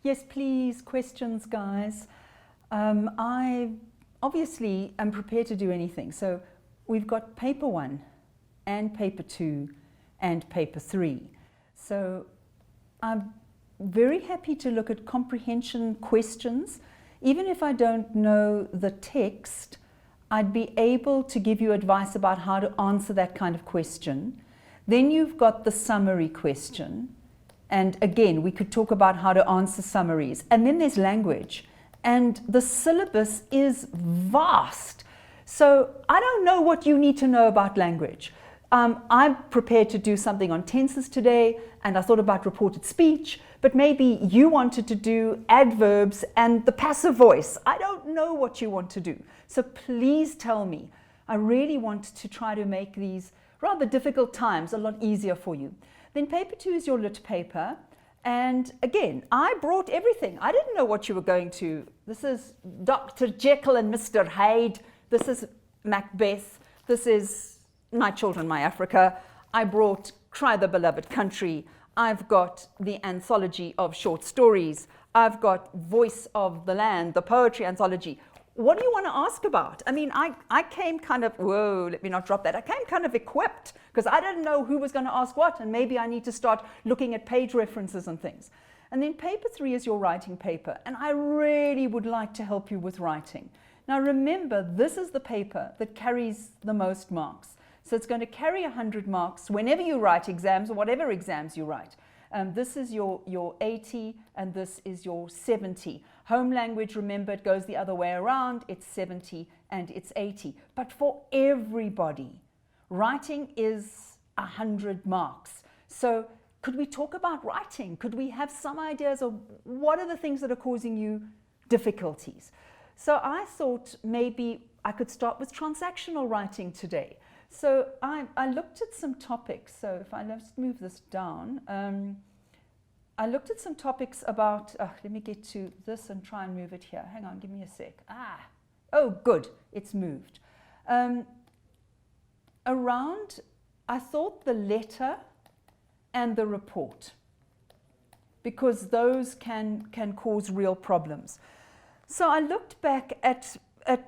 Yes, please, questions, guys. I obviously am prepared to do anything. So we've got paper 1 and paper 2 and paper 3. So I'm very happy to look at comprehension questions. Even if I don't know the text, I'd be able to give you advice about how to answer that kind of question. Then you've got the summary question. And again, we could talk about how to answer summaries. And then there's language. And the syllabus is vast. So I don't know what you need to know about language. I'm prepared to do something on tenses today, and I thought about reported speech, but maybe you wanted to do adverbs and the passive voice. I don't know what you want to do. So please tell me. I really want to try to make these rather difficult times a lot easier for you. Then paper 2 is your lit paper. And again, I brought everything. I didn't know what you were going to. This is Dr. Jekyll and Mr. Hyde. This is Macbeth. This is My Children, My Africa. I brought Cry the Beloved Country. I've got the anthology of short stories. I've got Voice of the Land, the poetry anthology. What do you want to ask about? I mean, I came kind of, whoa, let me not drop that. I came kind of equipped because I didn't know who was going to ask what, and maybe I need to start looking at page references and things. And then paper 3 is your writing paper, and I really would like to help you with writing. Now remember, this is the paper that carries the most marks. So it's going to carry 100 marks whenever you write exams or whatever exams you write. This is your 80 and this is your 70. Home language, remember, it goes the other way around. It's 70 and it's 80. But for everybody, writing is 100 marks. So could we talk about writing? Could we have some ideas of what are the things that are causing you difficulties? So I thought maybe I could start with transactional writing today. So I looked at some topics. So if I just move this down, I looked at some topics about, let me get to this and try and move it here. Hang on, give me a sec. Oh, good, it's moved. Around, I thought the letter and the report, because those can cause real problems. So I looked back at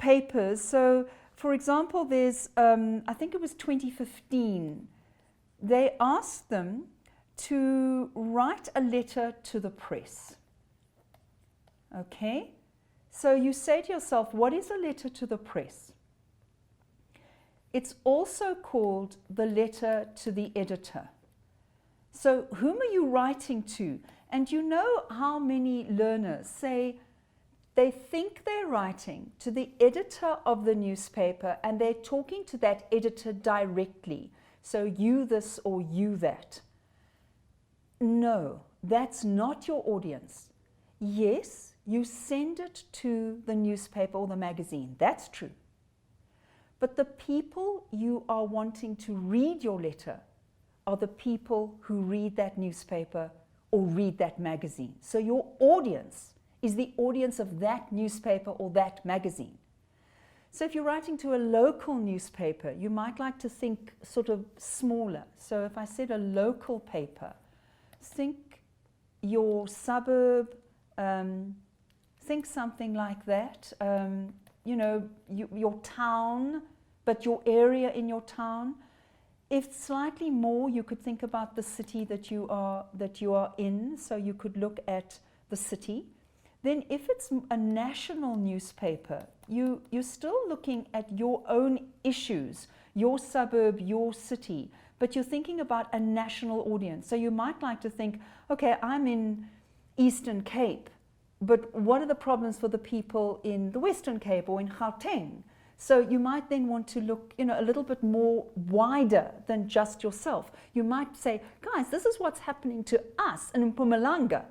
papers. So for example, there's, I think it was 2015, they asked them to write a letter to the press. Okay? So you say to yourself, what is a letter to the press? It's also called the letter to the editor. So whom are you writing to? And you know how many learners say they think they're writing to the editor of the newspaper and they're talking to that editor directly. So you this or you that. No, that's not your audience. Yes, you send it to the newspaper or the magazine. That's true. But the people you are wanting to read your letter are the people who read that newspaper or read that magazine. So your audience is the audience of that newspaper or that magazine. So if you're writing to a local newspaper, you might like to think sort of smaller. So if I said a local paper, think your suburb, think something like that. You know, your town, but your area in your town. If slightly more, you could think about the city that you are in. So you could look at the city. Then if it's a national newspaper, you're still looking at your own issues, your suburb, your city, but you're thinking about a national audience. So you might like to think, okay, I'm in Eastern Cape, but what are the problems for the people in the Western Cape or in Gauteng? So you might then want to look, you know, a little bit more wider than just yourself. You might say, guys, this is what's happening to us in Mpumalanga.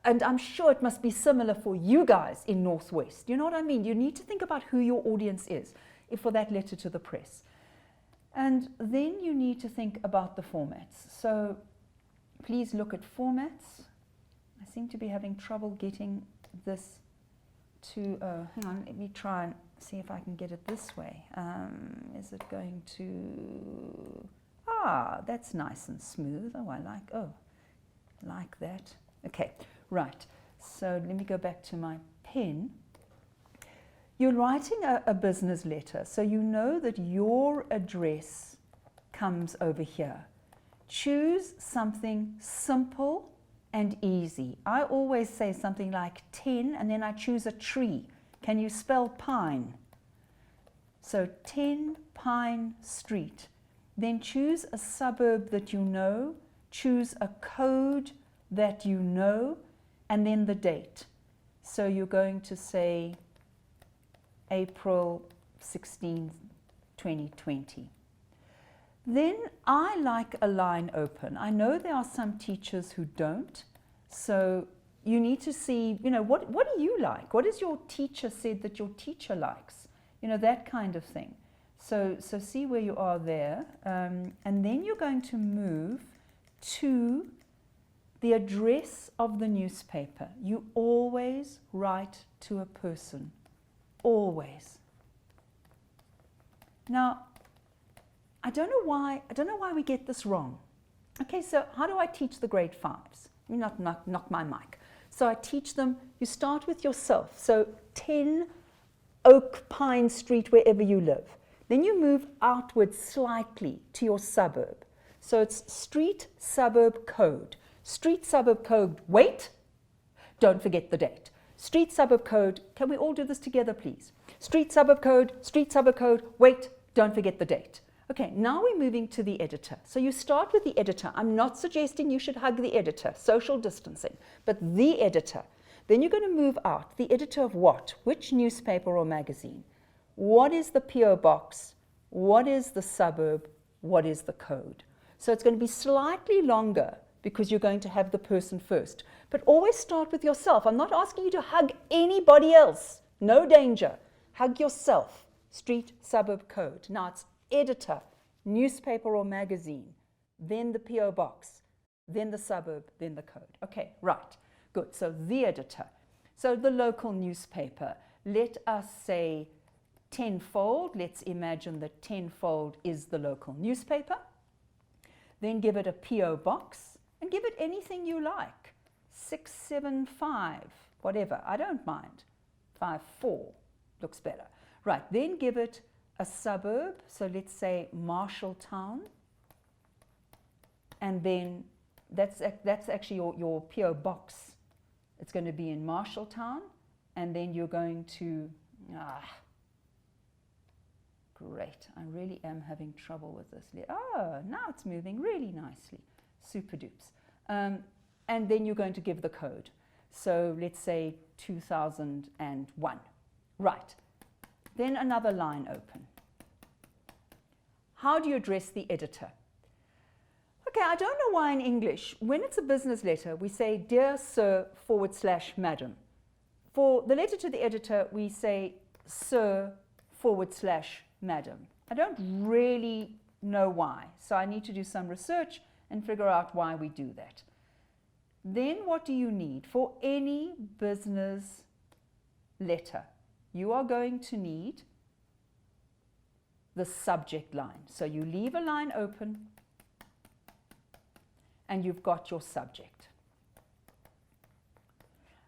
And I'm sure it must be similar for you guys in Northwest. You know what I mean? You need to think about who your audience is for that letter to the press. And then you need to think about the formats. So please look at formats. I seem to be having trouble getting this to, hang on, let me try and see if I can get it this way. Is it going to, that's nice and smooth. Oh, I like that. Okay. Right, So let me go back to my pen. You're writing a business letter, so you know that your address comes over here. Choose something simple and easy. I always say something like 10 and then I choose a tree. Can you spell pine? So 10 Pine Street. Then choose a suburb that you know, choose a code that you know, and then the date. So you're going to say April 16, 2020. Then I like a line open. I know there are some teachers who don't, so you need to see, what do you like? What has your teacher said that your teacher likes? That kind of thing. So see where you are there, and then you're going to move to the address of the newspaper. You always write to a person, always. Now, I don't know why we get this wrong. Okay, so how do I teach the grade 5s? Not my mic. So I teach them, you start with yourself. So 10 Oak Pine Street, wherever you live. Then you move outwards slightly to your suburb. So it's street, suburb, code. Street, suburb, code, wait. Don't forget the date. Street, suburb, code. Can we all do this together, please? Street, suburb, code, wait. Don't forget the date. Okay, now we're moving to the editor. So you start with the editor. I'm not suggesting you should hug the editor, social distancing, but the editor. Then you're going to move out. The editor of what? Which newspaper or magazine? What is the P.O. box? What is the suburb? What is the code? So it's going to be slightly longer because you're going to have the person first. But always start with yourself. I'm not asking you to hug anybody else. No danger. Hug yourself. Street, suburb, code. Now it's editor, newspaper or magazine, then the P.O. box, then the suburb, then the code. Okay, right. Good. So the editor. So the local newspaper. Let us say Tenfold. Let's imagine that Tenfold is the local newspaper. Then give it a P.O. box and give it anything you like. 675, whatever. I don't mind. 54 looks better. Right. Then give it a suburb. So let's say Marshalltown. And then that's actually your P.O. box. It's going to be in Marshalltown. And then you're going to... Great. I really am having trouble with this. Oh, now it's moving really nicely. Super dupes. And then you're going to give the code. So let's say 2001. Right. Then another line open. How do you address the editor? Okay, I don't know why in English, when it's a business letter, we say, Dear Sir / Madam. For the letter to the editor, we say, Sir / Madam. I don't really know why, so I need to do some research and figure out why we do that. Then what do you need? For any business letter, you are going to need the subject line. So you leave a line open and you've got your subject.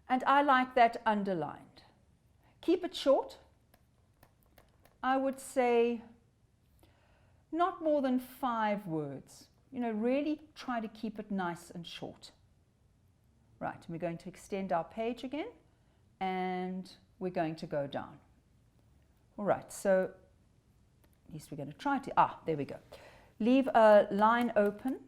And I like that underlined. Keep it short. I would say not more than 5 words. Really try to keep it nice and short. Right, we're going to extend our page again and we're going to go down. All right, so at least we're going to try to, there we go. Leave a line open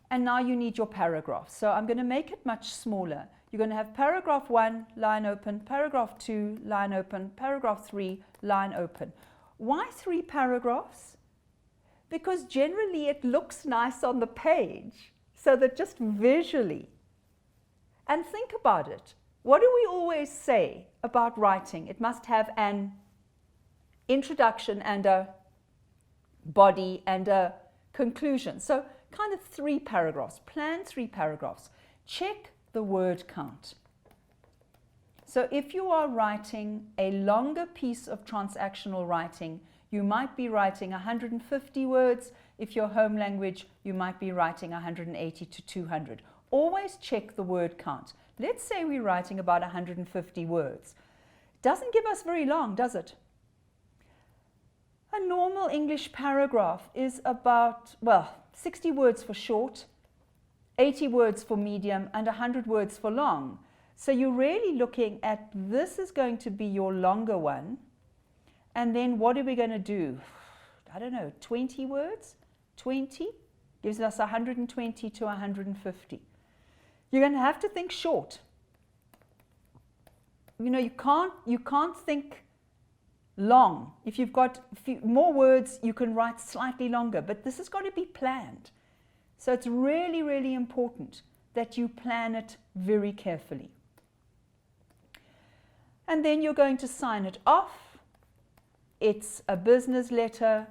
and now you need your paragraph. So I'm going to make it much smaller. You're going to have paragraph 1, line open, paragraph 2, line open, paragraph 3, line open. Why 3 paragraphs? Because generally it looks nice on the page, so that just visually. And think about it. What do we always say about writing? It must have an introduction and a body and a conclusion. So kind of 3 paragraphs. Plan 3 paragraphs. Check the word count. So if you are writing a longer piece of transactional writing, you might be writing 150 words. If your home language, you might be writing 180 to 200. Always check the word count. Let's say we're writing about 150 words. Doesn't give us very long, does it? A normal English paragraph is about, well, 60 words for short, 80 words for medium, and 100 words for long. So you're really looking at, this is going to be your longer one. And then what are we going to do? I don't know, 20 words? 20 gives us 120 to 150. You're going to have to think short. You know, you can't think long. If you've got more words, you can write slightly longer, but this has got to be planned. So it's really, really important that you plan it very carefully. And then you're going to sign it off. It's a business letter.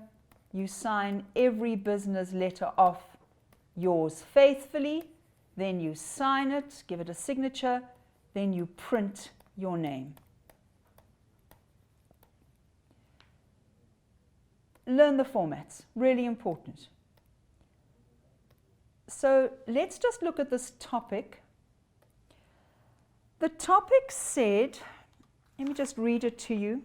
You sign every business letter off, yours faithfully. Then you sign it, give it a signature. Then you print your name. Learn the formats, really important. So let's just look at this topic. The topic said, let me just read it to you.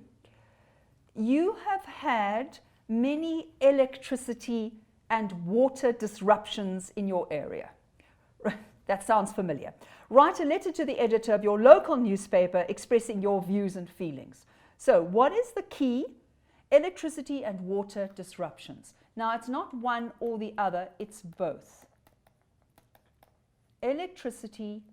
You have had many electricity and water disruptions in your area. That sounds familiar. Write a letter to the editor of your local newspaper expressing your views and feelings. So what is the key? Electricity and water disruptions. Now, it's not one or the other, it's both. Electricity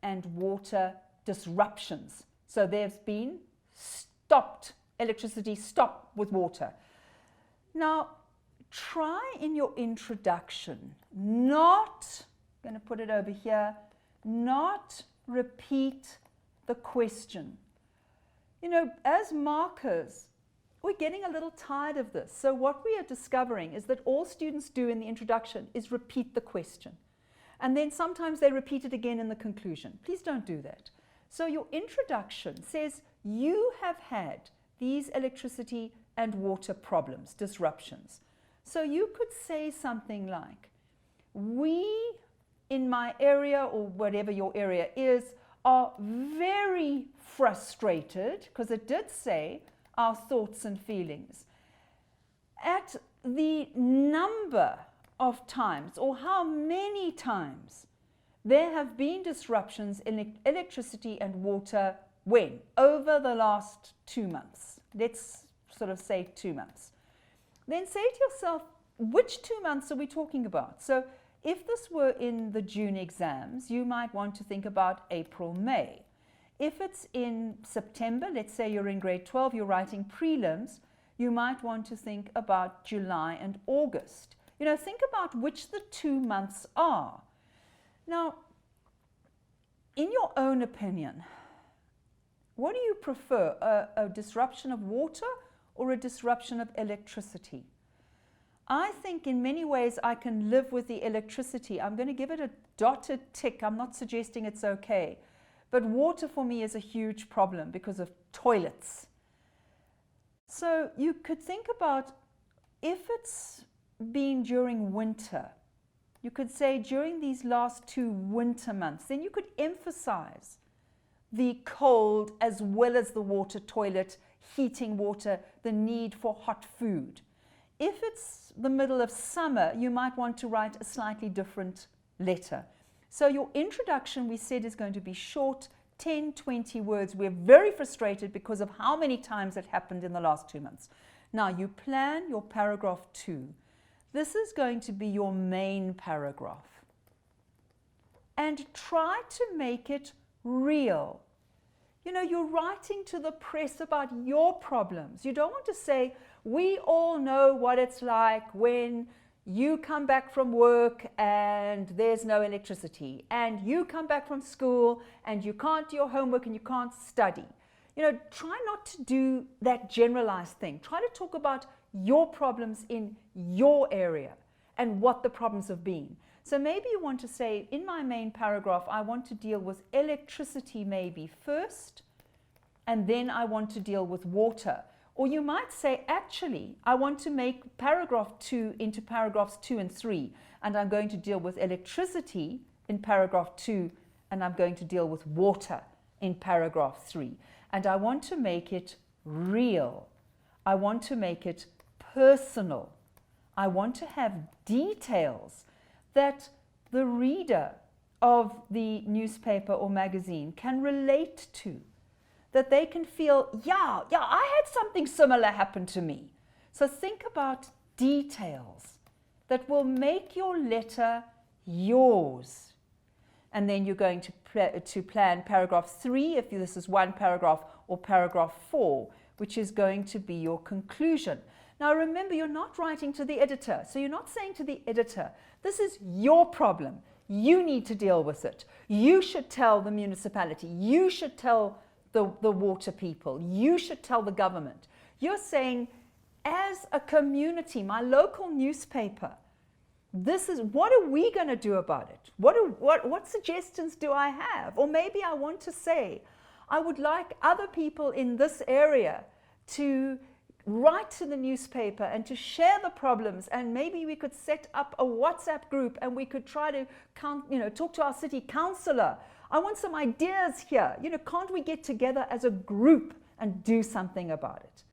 and water disruptions. So there's been stopped electricity, stop with water. Now, try in your introduction not, I'm going to put it over here, not repeat the question. You know, as markers, we're getting a little tired of this. So what we are discovering is that all students do in the introduction is repeat the question. And then sometimes they repeat it again in the conclusion. Please don't do that. So your introduction says you have had these electricity and water problems, disruptions. So you could say something like, we in my area, or whatever your area is, are very frustrated, because it did say our thoughts and feelings, at the number of times, or how many times, there have been disruptions in electricity and water. When? Over the last 2 months. Let's sort of say 2 months. Then say to yourself, which 2 months are we talking about? So if this were in the June exams, you might want to think about April, May. If it's in September, let's say you're in grade 12, you're writing prelims, you might want to think about July and August. You know, think about which the 2 months are. Now, in your own opinion, what do you prefer, a disruption of water or a disruption of electricity? I think in many ways I can live with the electricity. I'm going to give it a dotted tick. I'm not suggesting it's okay. But water for me is a huge problem because of toilets. So you could think about, if it's been during winter, you could say during these last 2 winter months, then you could emphasize the cold as well as the water toilet, heating water, the need for hot food. If it's the middle of summer, you might want to write a slightly different letter. So your introduction, we said, is going to be short, 10, 20 words. We're very frustrated because of how many times it happened in the last 2 months. Now you plan your paragraph 2. This is going to be your main paragraph. And try to make it real. You know, you're writing to the press about your problems. You don't want to say, we all know what it's like when you come back from work and there's no electricity, and you come back from school and you can't do your homework and you can't study. You know, try not to do that generalized thing. Try to talk about your problems in your area and what the problems have been. So maybe you want to say, in my main paragraph, I want to deal with electricity maybe first, and then I want to deal with water. Or you might say, actually, I want to make paragraph 2 into paragraphs 2 and 3, and I'm going to deal with electricity in paragraph 2 and I'm going to deal with water in paragraph 3. And I want to make it real. I want to make it personal. I want to have details that the reader of the newspaper or magazine can relate to, that they can feel, yeah, I had something similar happen to me. So think about details that will make your letter yours. And then you're going to plan paragraph 3, if this is one paragraph, or paragraph 4, which is going to be your conclusion. Now remember, you're not writing to the editor. So you're not saying to the editor, this is your problem. You need to deal with it. You should tell the municipality. You should tell the water people. You should tell the government. You're saying, as a community, my local newspaper, this is, what are we going to do about it? What suggestions do I have? Or maybe I want to say, I would like other people in this area to write to the newspaper and to share the problems, and maybe we could set up a WhatsApp group and we could try to talk to our city councillor. I want some ideas here. Can't we get together as a group and do something about it?